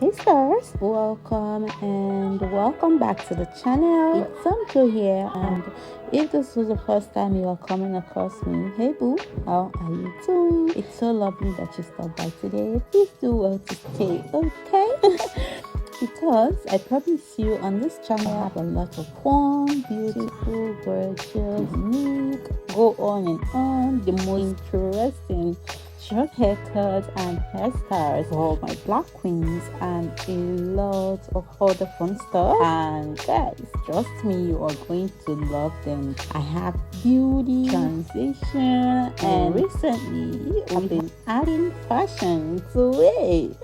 Hey stars, welcome back to the channel. It's Somto here, and if this was the first time you are coming across me, hey boo, how are you doing? It's so lovely that you stopped by today. Please do well to stay, okay? Because I promise you on this channel I have a lot of fun, beautiful, gorgeous, unique, go on and on, the most interesting short haircuts and hairstyles for my black queens and a lot of other fun stuff. And guys, trust me, you are going to love them. I have beauty, transition, and recently I've been adding fashion to it.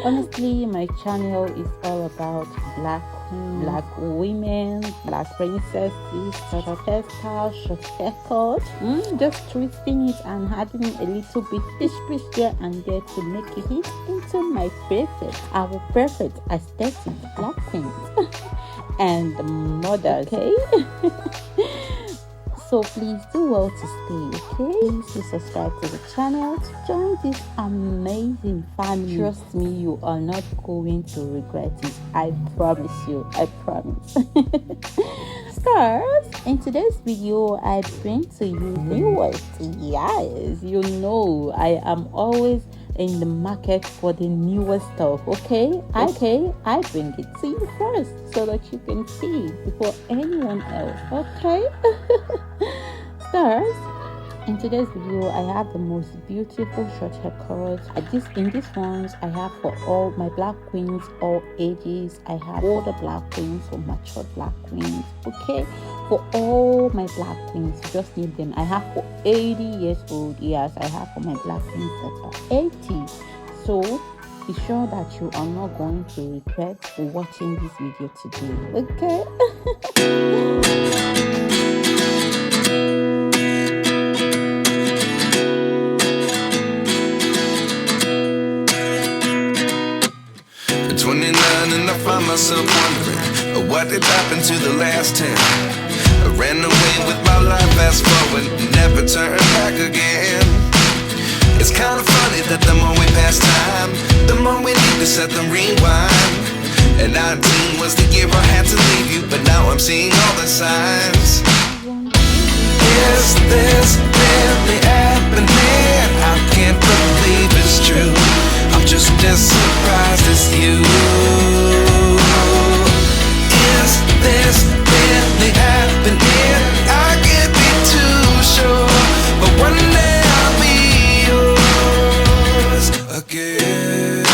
Honestly, my channel is all about black queens, black women, black princesses, short hairstyle, short haircut, just twisting it and adding a little bit fish here and there to make it into my perfect aesthetic black queens and mothers, okay? So please do well to stay, okay? Please do subscribe to the channel to join this amazing family. Trust me, you are not going to regret it. I promise you, I promise. Stars, in today's video, I bring to you the newest. Yes, you know, I am always in the market for the newest stuff, okay? I bring it to you first so that you can see before anyone else, okay? Stars, in today's video I have the most beautiful short haircuts. In these ones I have for all my black queens, all ages. I have older black queens for mature black queens, okay? For all my black queens, just name them. I have for 80 years old. Yes, I have for my black queens that are 80. So be sure that you are not going to regret watching this video today, okay? And I find myself wondering what did happen to the last 10. I ran away with my life, fast forward, never turn back again. It's kind of funny that the more we pass time, the more we need to set them rewind. And 19 was the year I had to leave you, but now I'm seeing all the signs. Is this really happening? I can't believe it's true. I'm just as surprised as you. Is this really happening? I can't be too sure, but one day I'll be yours again.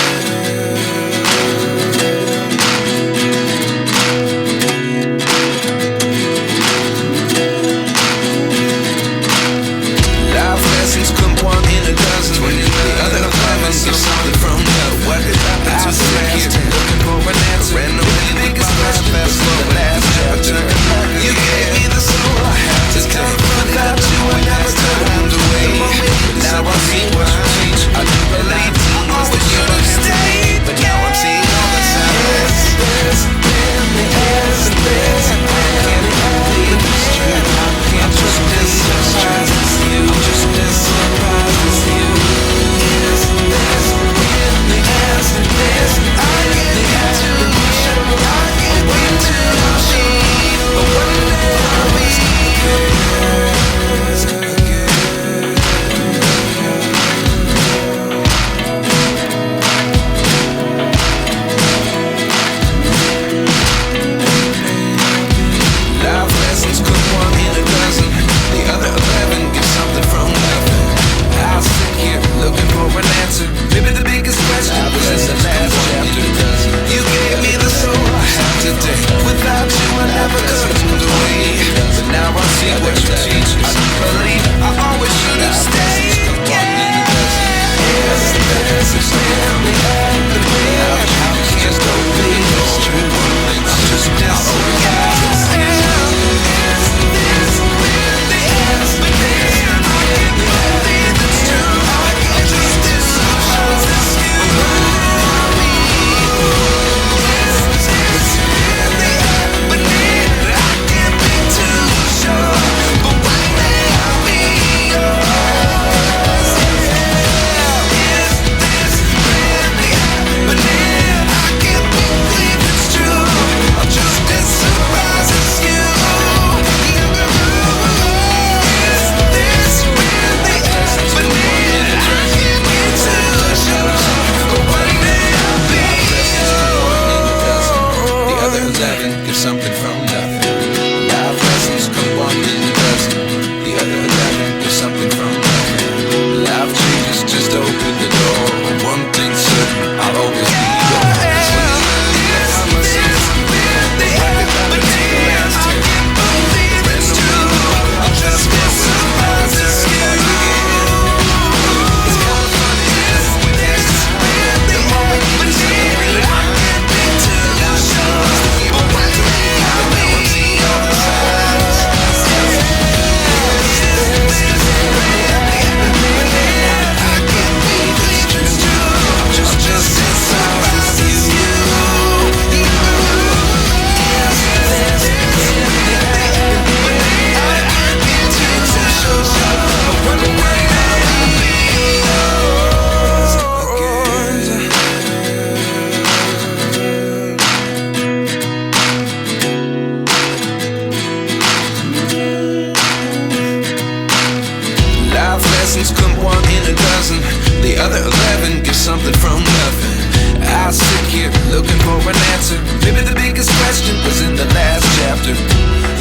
nothing. I sit here looking for an answer. Maybe the biggest question was in the last chapter.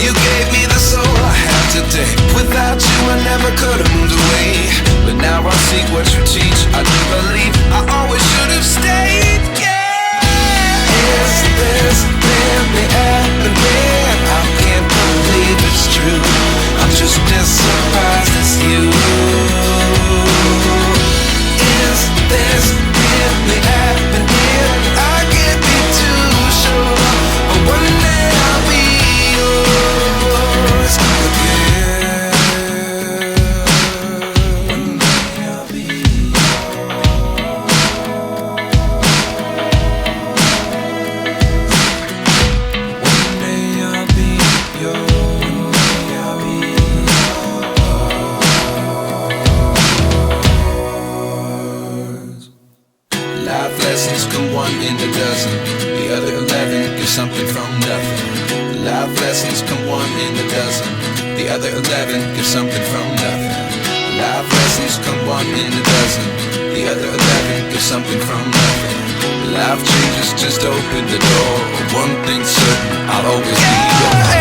You gave me the soul I have today. Without you I never could have moved away. But now I see what you teach. I do believe I always should have stayed. Yeah. Is this really happening? I can't believe it's true. I'm just as surprised as you. Is this really happening? I can't be too sure, but one day I'll be yours again. One day I'll be yours. One day I'll be yours. Life lessons come one in a dozen. The other 11 get something from nothing. Life lessons come one in a dozen. The other 11 get something from nothing. Life lessons come one in a dozen. The other 11 get something from nothing. Life changes just open the door. One thing's certain, I'll always be yours.